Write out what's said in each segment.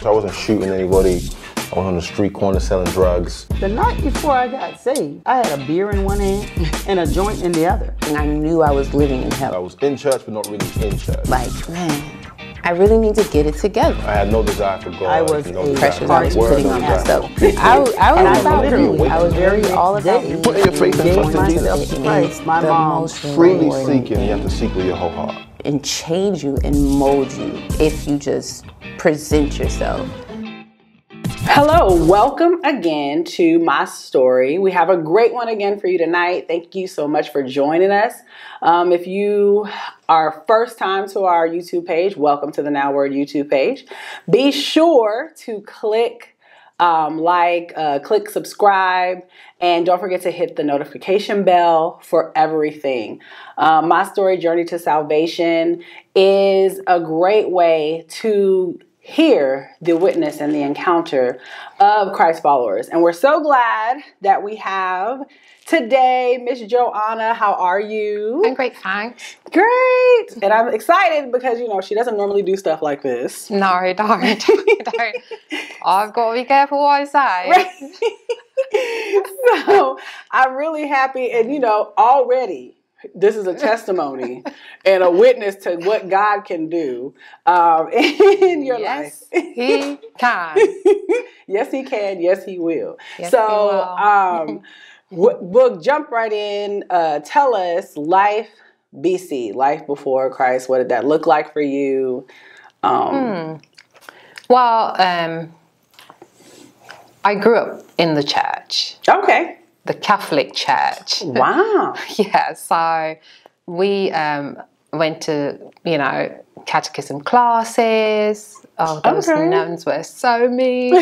So I wasn't shooting anybody. I was on the street corner selling drugs. The night before I got saved, I had a beer in one hand and a joint in the other. And I knew I was living in hell. I was in church, but not really in church. Like, man, I really need to get it together. I had no desire for God. I was no pressure I was putting on myself. I was very all about you put your faith and trust in Jesus Christ. My mom freely seeking. You have to seek with your whole heart. And change you and mold you if you just present yourself. Hello, welcome again to my story. We have a great one again for you tonight. Thank you so much for joining us. If you are first time to our YouTube page, welcome to the Now Word YouTube page. Be sure to click click subscribe, and don't forget to hit the notification bell for everything. My story, Journey to Salvation, is a great way to hear the witness and the encounter of Christ followers. And we're so glad that we have today Miss Joanna. How are you? I'm great, thanks. Great. And I'm excited because, you know, she doesn't normally do stuff like this. No, I don't. I've got to be careful what I say. Right. So I'm really happy. And, you know, already this is a testimony and a witness to what God can do in your life. He can. Yes, he can. Yes, he will. Yes, so we'll jump right in. Tell us life BC, life before Christ. What did that look like for you? Well, I grew up in the church. Okay. The Catholic Church. Wow. Yeah, so we went to, catechism classes. Oh, those nuns were so mean.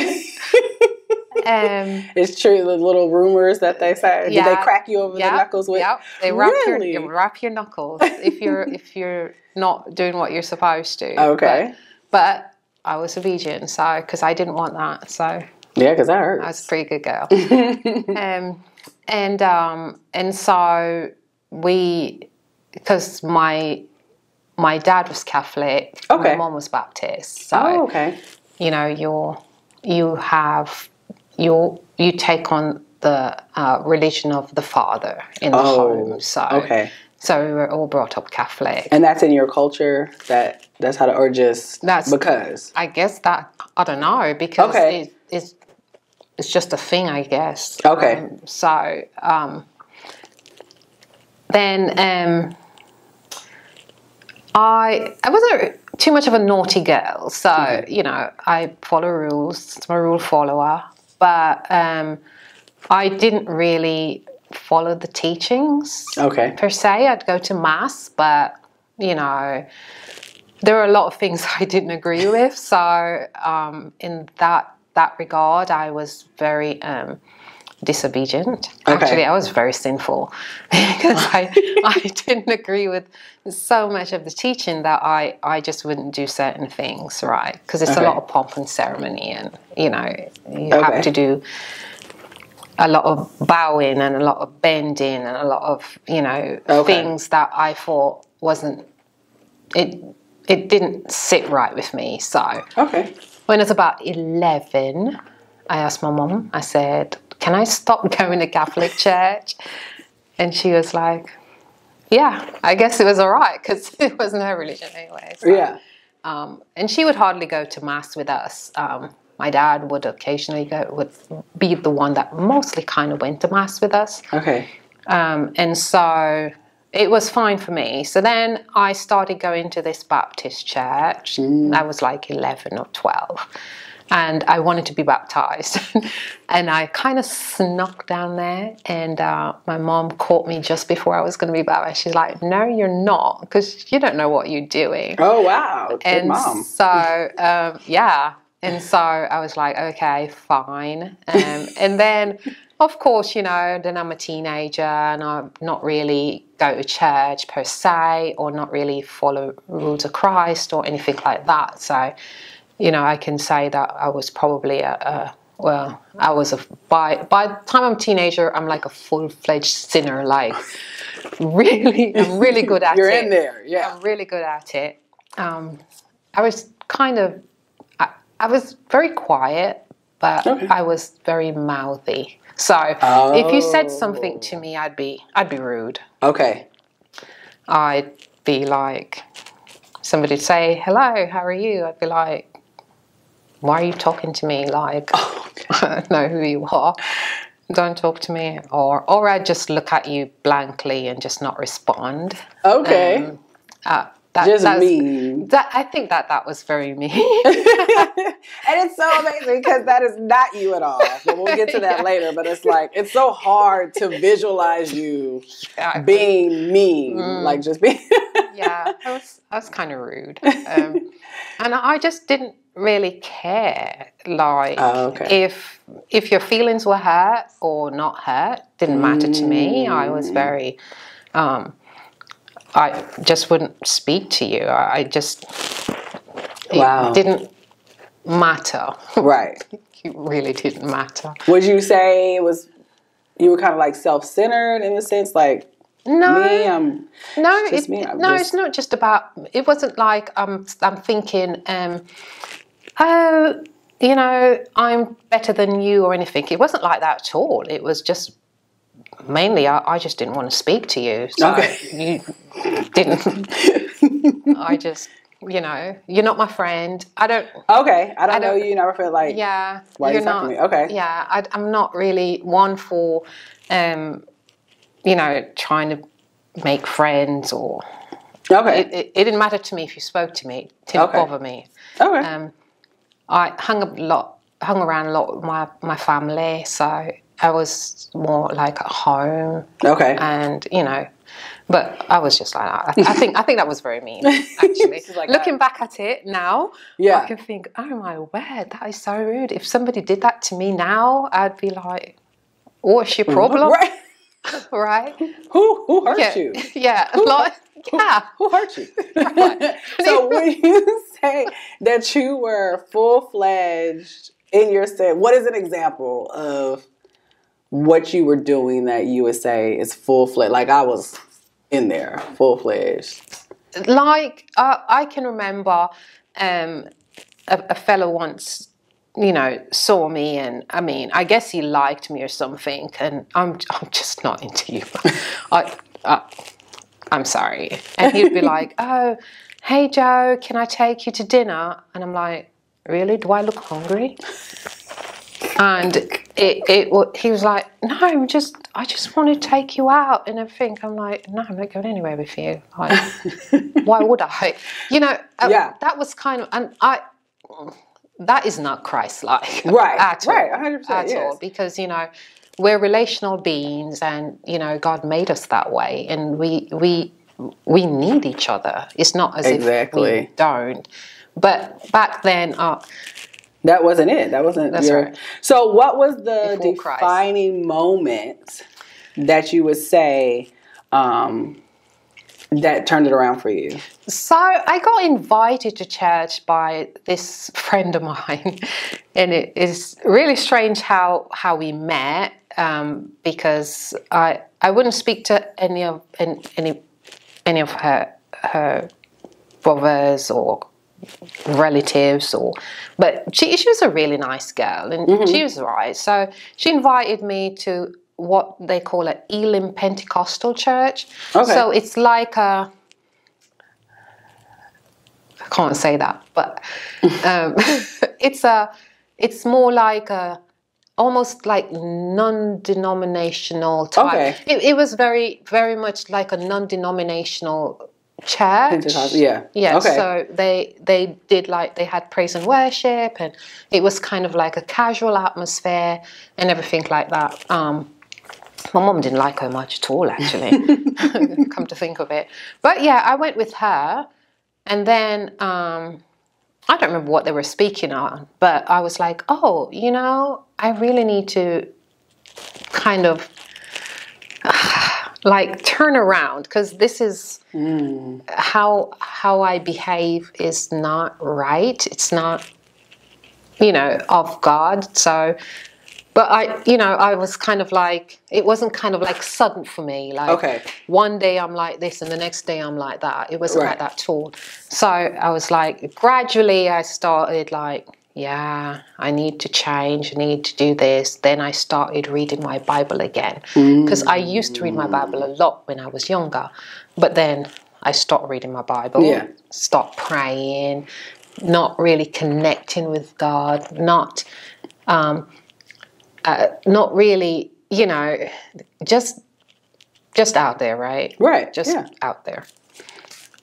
It's true, the little rumors that they say. Yeah, did they crack you over the knuckles with? Yep, they wrap your knuckles if you're not doing what you're supposed to. Okay. But I was obedient, so because I didn't want that, so. Yeah, because that hurts. I was a pretty good girl. And so because my dad was Catholic, my mom was Baptist. So, you take on the religion of the father in the home. So we were all brought up Catholic. And that's in your culture? That's how to, or just because? I guess that, I don't know, because it's just a thing, I guess. Okay. Then I wasn't too much of a naughty girl, so I follow rules. I'm a rule follower, but I didn't really follow the teachings. Per se. I'd go to mass, but there are a lot of things I didn't agree with. So in that regard, I was very disobedient. Actually, I was very sinful because I didn't agree with so much of the teaching that I just wouldn't do certain things, right? Because it's a lot of pomp and ceremony, and you have to do a lot of bowing and a lot of bending and a lot of things that I thought wasn't it didn't sit right with me. So when I was about 11, I asked my mom, I said, can I stop going to Catholic church? And she was like, yeah, I guess it was all right, because it wasn't her religion anyway. So, and she would hardly go to mass with us. My dad would occasionally would be the one that mostly kind of went to mass with us. And so it was fine for me. So then I started going to this Baptist church. I was like 11 or 12. And I wanted to be baptized. And I kind of snuck down there. And my mom caught me just before I was going to be baptized. She's like, no, you're not, because you don't know what you're doing. Oh, wow. Good mom. So, And so I was like, okay, fine. And then, of course, then I'm a teenager and I'm not really go to church per se, or not really follow rules of Christ or anything like that. So, I can say that I was probably by the time I'm a teenager, I'm like a full-fledged sinner. Like, I'm really good at it. You're in there, yeah. I'm really good at it. I was kind of, I was very quiet, but I was very mouthy. So if you said something to me, I'd be rude. Okay. I'd be like, somebody'd say, hello, how are you? I'd be like, why are you talking to me? Like, I don't know who you are. Don't talk to me. Or I'd just look at you blankly and just not respond. Okay. Just mean. I think that was very mean. And it's so amazing because that is not you at all. But we'll get to that later. But it's like, it's so hard to visualize you being mean. Like just being. Yeah, I was kind of rude. And I just didn't really care. Like, if your feelings were hurt or not hurt, didn't matter to me. I was very... I just wouldn't speak to you. It didn't matter. Right. It really didn't matter. Would you say you were kind of like self-centered in a sense? Like, no, it's not just about, it wasn't like I'm thinking, I'm better than you or anything. It wasn't like that at all. It was just, mainly, I just didn't want to speak to you. So you didn't. I just, you're not my friend. I don't know you. You never feel like, yeah, why you're not. Me? Okay. Yeah, I'm not really one for, trying to make friends or. Okay. It didn't matter to me if you spoke to me. It didn't bother me. Okay. I hung around a lot with my family, so I was more like at home. Okay. And, but I was just like that. I think that was very mean, actually. Like Looking back at it now, I can think, oh my word, that is so rude. If somebody did that to me now, I'd be like, what's your problem? Right. Right? Who hurt you? Yeah. Who hurt you? Right. So when you say that you were full-fledged in your sin, what is an example of what you were doing that you would say is full-fledged? Like I was in there, full-fledged. Like I can remember a fellow once, saw me, and I mean, I guess he liked me or something, and I'm just not into you. I'm sorry. And he'd be like, oh, hey Joe, can I take you to dinner? And I'm like, really? Do I look hungry? And he was like, no, I just want to take you out and everything. I'm like, no, I'm not going anywhere with you. Like, why would I? That was kind of, and that is not Christ-like. Right. At all. Right. 100%. At all. Because, we're relational beings, and, God made us that way, and we need each other. It's not as if we don't. But back then, that wasn't it. That wasn't. That's right. So, what was the Before defining moment that you would say that turned it around for you? So I got invited to church by this friend of mine, and it is really strange how we met, because I wouldn't speak to any of her brothers or relatives, but she was a really nice girl, and she was right. So she invited me to what they call an Elim Pentecostal church. Okay. So it's like I can't say that, but it's more like almost like non-denominational type. Okay. It was very, very much like a non-denominational church. Yeah. Okay. So they had praise and worship, and it was kind of like a casual atmosphere and everything like that. My mom didn't like her much at all, actually. Come to think of it. But yeah, I went with her, and then I don't remember what they were speaking on, but I was like, oh, I really need to kind of like turn around, because this is how I behave is not right. It's not, of God. So, but I was kind of like, it wasn't kind of like sudden for me. Like one day I'm like this and the next day I'm like that. It wasn't like that at all. So I was like, gradually I started like, yeah, I need to change, I need to do this. Then I started reading my Bible again. Because I used to read my Bible a lot when I was younger. But then I stopped reading my Bible, stopped praying, not really connecting with God, not really, you know, just out there, right? Right. Just out there.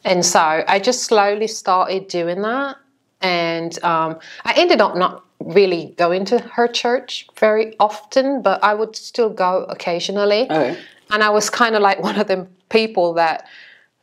And so I just slowly started doing that. And I ended up not really going to her church very often, but I would still go occasionally. Okay. And I was kind of like one of them people that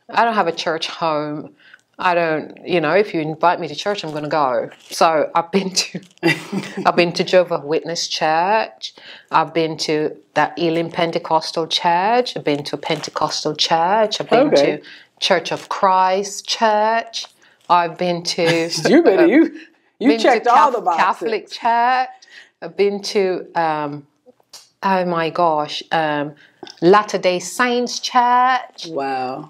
I don't have a church home. I don't, you know, if you invite me to church, I'm going to go. So I've been to Jehovah's Witness Church. I've been to that Elim Pentecostal Church. I've been to a Pentecostal church. I've been to Church of Christ Church. I've been to... you checked all the boxes. Catholic Church. I've been to, oh my gosh, Latter-day Saints Church. Wow.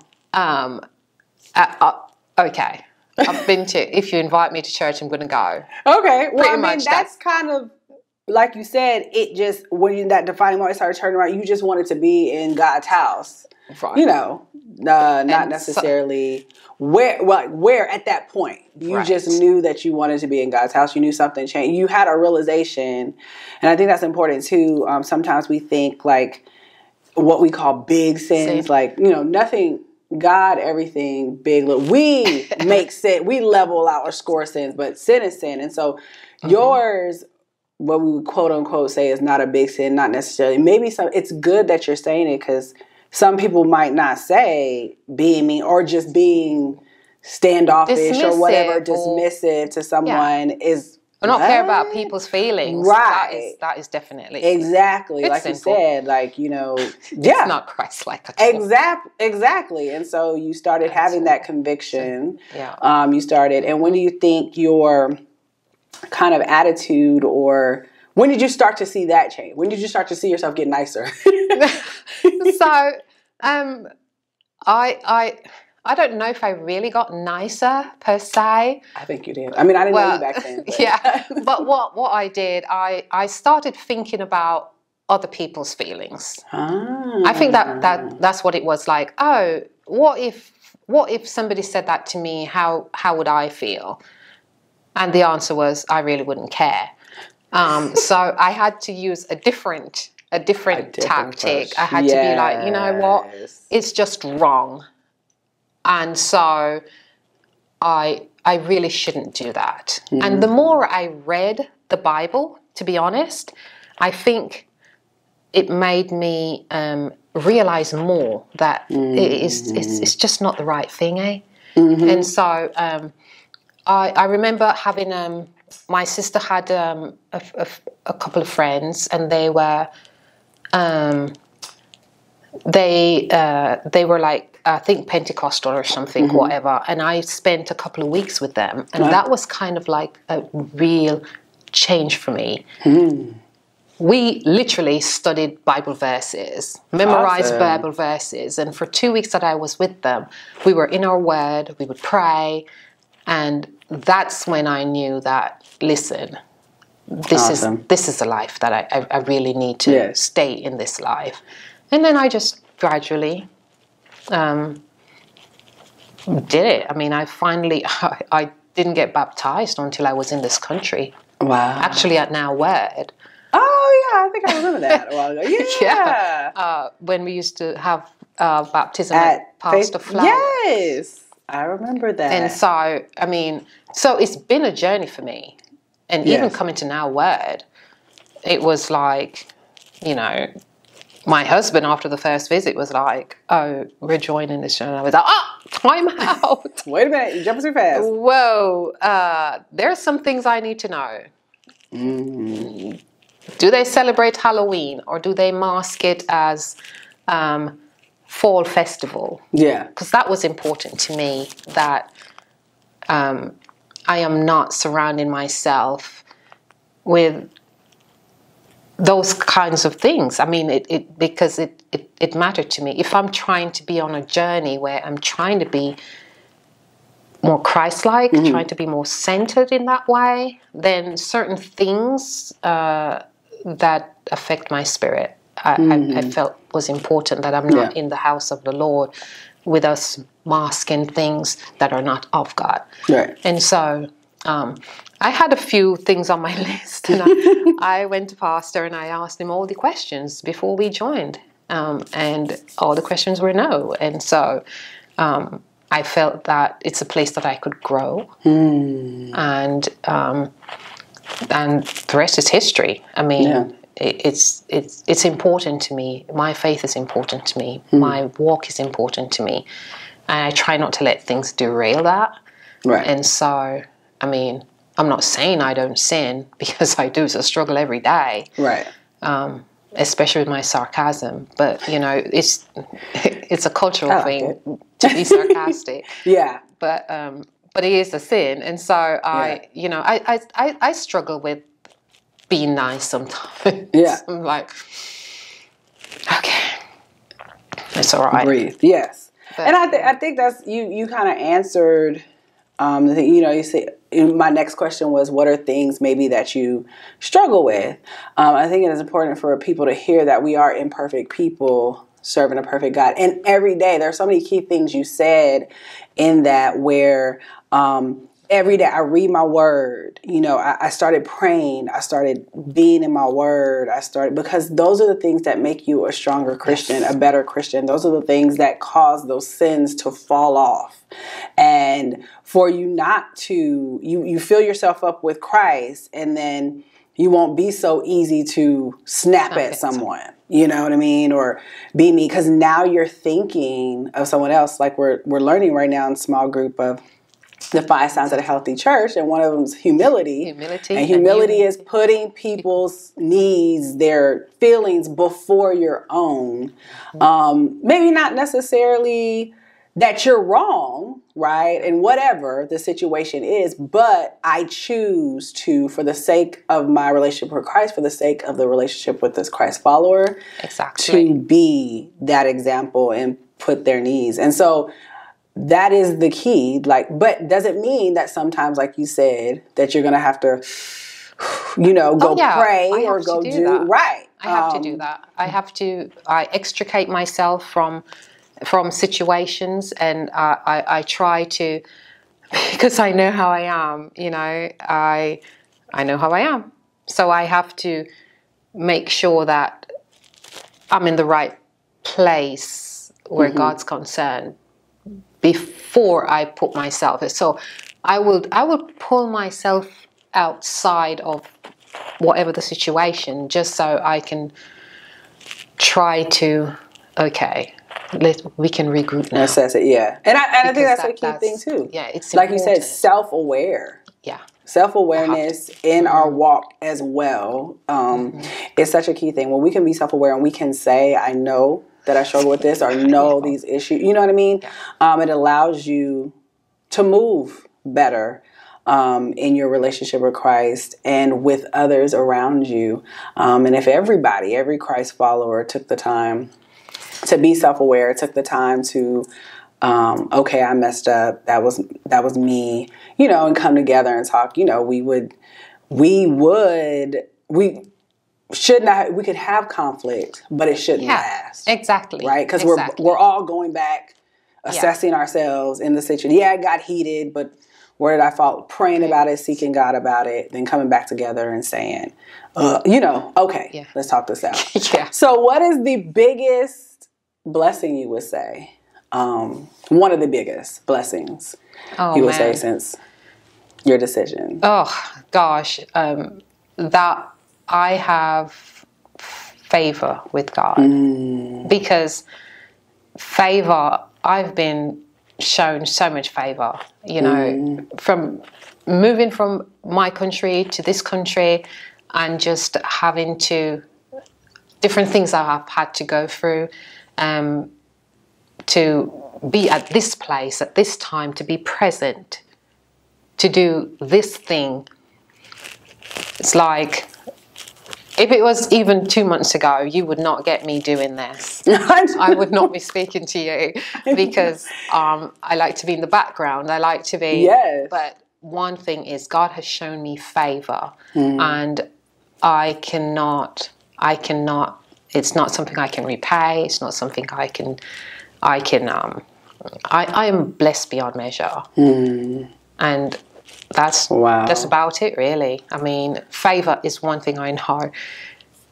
Okay. I've been to, if you invite me to church, I'm going to go. Okay. Well, I mean, that's kind of, like you said, it just, when that defining moment started turning around, you just wanted to be in God's house. Right. You know, not necessarily where at that point. You just knew that you wanted to be in God's house. You knew something changed. You had a realization. And I think that's important too. Sometimes we think like what we call big sins, like, you know, nothing... God, everything big. Look, we make sin, we level out or score sins, but sin is sin. And so yours, what we would quote unquote say is not a big sin, not necessarily. Maybe it's good that you're saying it because some people might not say being mean or just being standoffish or whatever, dismissive to someone is... I don't care about people's feelings. Right. That is definitely... Exactly. Like simple. You said, like, you know... It's not Christ-like at all. Exactly. And so you started having that conviction. Yeah. You started... And when do you think your kind of attitude or... When did you start to see that change? When did you start to see yourself get nicer? So, I don't know if I really got nicer per se. I think you did. I mean, I didn't know you back then. But. Yeah, but what I did, I started thinking about other people's feelings. I think that's what it was like. Oh, what if somebody said that to me? How would I feel? And the answer was, I really wouldn't care. So I had to use a different tactic. Approach. I had to be like, you know what? It's just wrong. And so I really shouldn't do that. And the more I read the Bible, to be honest, I think it made me realize more that it's just not the right thing, eh? And so I remember having my sister had a couple of friends, and they were like, I think Pentecostal or something, whatever. And I spent a couple of weeks with them. And that was kind of like a real change for me. We literally studied Bible verses, memorized Bible verses. And for 2 weeks that I was with them, we were in our word, we would pray. And that's when I knew that, listen, this is a life that I really need to stay in this life. And then I just gradually... did it. I mean, I didn't get baptized until I was in this country. Wow. Actually, at Now Word. Oh, yeah, I think I remember that a while ago. Yeah. When we used to have baptism at Pastor Flower. Yes, I remember that. And so, I mean, so it's been a journey for me. And even coming to Now Word, it was like, you know... My husband, after the first visit, was like, oh, we're joining this show. And I was like, time out. Wait a minute, you're jumping too fast. Whoa, there are some things I need to know. Do they celebrate Halloween, or do they mask it as fall festival? Yeah. Because that was important to me, that I am not surrounding myself with those kinds of things. I mean, because it mattered to me. If I'm trying to be on a journey where I'm trying to be more Christ-like, trying to be more centered in that way, then certain things that affect my spirit, I felt was important, that I'm not in the house of the Lord with us masking things that are not of God. Right. And so I had a few things on my list, and I went to Pastor and I asked him all the questions before we joined, and all the questions were no. And so I felt that it's a place that I could grow, and the rest is history. I mean, it's important to me. My faith is important to me. My walk is important to me, and I try not to let things derail that. Right. And so, I mean, I'm not saying I don't sin, because I do. It's a struggle every day. Right. Especially with my sarcasm. But, you know, it's a cultural thing to be sarcastic. Yeah. But it is a sin. And so I struggle with being nice sometimes. Yeah. I'm like, okay, it's all right. Breathe. Yes. But, and I think that's, you kind of answered the thing, you know, you say, my next question was, what are things maybe that you struggle with? I think it is important for people to hear that we are imperfect people serving a perfect God. And every day, there are so many key things you said in that, where every day I read my word, you know, I started praying, I started being in my word, because those are the things that make you a stronger Christian, a better Christian. Those are the things that cause those sins to fall off. And for you not to, you fill yourself up with Christ, and then you won't be so easy to snap at someone, you know what I mean? Or be me, because now you're thinking of someone else, like we're learning right now in small group of the 5 signs of a healthy church, and one of them is humility. And humility is putting people's needs, their feelings before your own. Maybe not necessarily that you're wrong, right? And whatever the situation is, but I choose to, for the sake of my relationship with Christ, for the sake of the relationship with this Christ follower, to be that example and put their needs. And so that is the key. Like, but doesn't mean that sometimes, like you said, that you're going to have to, you know, go pray or go do that. Right. I have to do that. I extricate myself from situations, and I try to, because I know how I am, you know, I know how I am. So I have to make sure that I'm in the right place where God's concerned before I put myself. So I will pull myself outside of whatever the situation, just so I can try to, we can regroup now. Assess it, yeah. And I think that's a key thing too. Yeah, it's like important. you said, self-aware. Yeah. Self-awareness in our walk as well is such a key thing. When we can be self-aware and we can say, I know that I struggle with this, or know these issues, you know what I mean? Yeah. It allows you to move better in your relationship with Christ and with others around you. And if every Christ follower took the time to be self-aware, took the time to, I messed up, that was me, you know, and come together and talk, you know, we could have conflict, but it shouldn't last. Exactly. Right? Because we're all going back, assessing ourselves in the situation. Yeah, it got heated, but where did I fall? Praying about it, seeking God about it, then coming back together and saying, let's talk this out. Yeah. So what is the biggest blessing you would say? One of the biggest blessings you would say since your decision? Oh, gosh. That I have favor with God. Because favor, I've been shown so much favor, you know, from moving from my country to this country, and just having to, different things I've had to go through, to be at this place, at this time, to be present, to do this thing. It's like if it was even 2 months ago, you would not get me doing this. I would not be speaking to you because I like to be in the background. I like to be. Yes. But one thing is, God has shown me favor, and I cannot. It's not something I can repay. It's not something I can. I am blessed beyond measure, and that's about it, really. I mean, favor is one thing I know.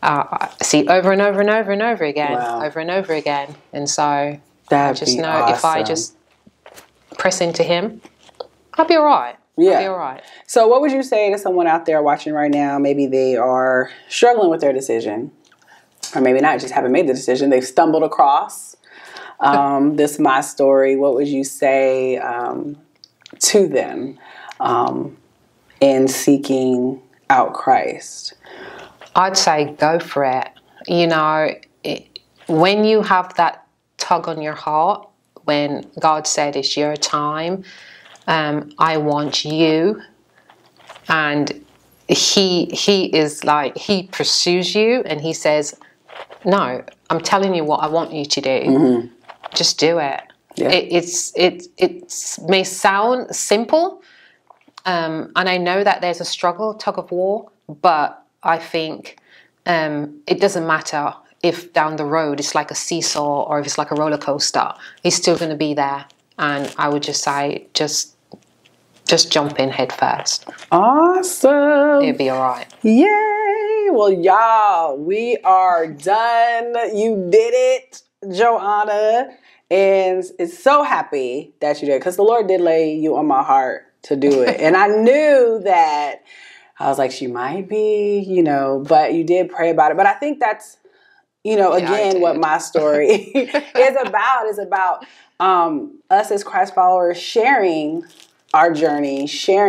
I see over and over and over and over again, over and over again, and so I just know if I just press into Him, I'll be all right. Yeah. I'll be all right. So, what would you say to someone out there watching right now? Maybe they are struggling with their decision, or maybe not, just haven't made the decision. They've stumbled across this My Story. What would you say to them in seeking out Christ? I'd say go for it. You know, when you have that tug on your heart, when God said it's your time, I want you, and he is like, He pursues you, and He says, no, I'm telling you what I want you to do. Just do it. Yeah. It may sound simple, and I know that there's a struggle, tug of war, but I think it doesn't matter if down the road it's like a seesaw or if it's like a roller coaster. He's still going to be there, and I would just say, just jump in head first. Awesome. It'll be all right. Yay! Well, y'all, we are done. You did it, Joanna. And it's so happy that you did, because the Lord did lay you on my heart to do it. And I knew that, I was like, she might be, you know, but you did pray about it. But I think that's, you know, again, what My Story is about us as Christ followers sharing our journey,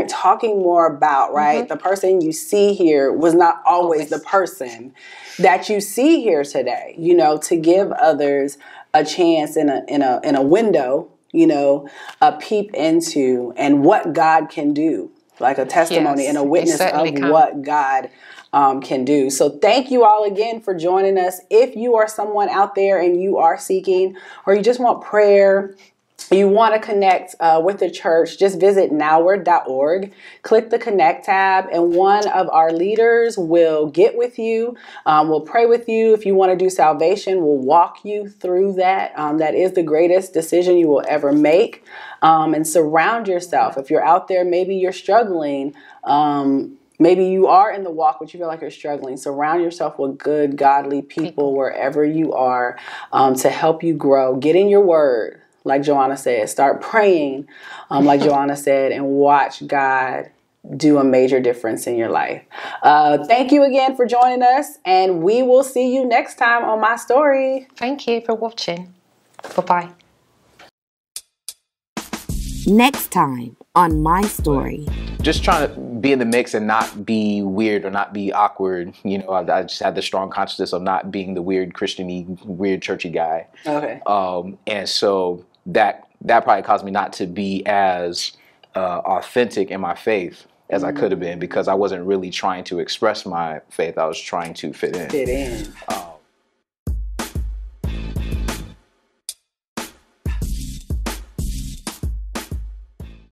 talking more about, right? The person you see here was not always the person that you see here today, you know, to give others a chance in a window, you know, a peep into and what God can do, like a testimony and a witness of what God can do. So thank you all again for joining us. If you are someone out there and you are seeking, or you just want prayer, you want to connect with the church, just visit nowword.org, click the connect tab, and one of our leaders will get with you. We'll pray with you. If you want to do salvation, we'll walk you through that. That is the greatest decision you will ever make. And surround yourself. If you're out there, maybe you're struggling, maybe you are in the walk, but you feel like you're struggling. Surround yourself with good, godly people wherever you are to help you grow. Get in your word. Like Joanna said, start praying, like Joanna said, and watch God do a major difference in your life. Thank you again for joining us, and we will see you next time on My Story. Thank you for watching. Bye-bye. Next time on My Story. Just trying to be in the mix and not be weird or not be awkward. You know, I just had the strong consciousness of not being the weird Christian-y, weird churchy guy. Okay. And so that probably caused me not to be as authentic in my faith as I could have been, because I wasn't really trying to express my faith. I was trying to fit in.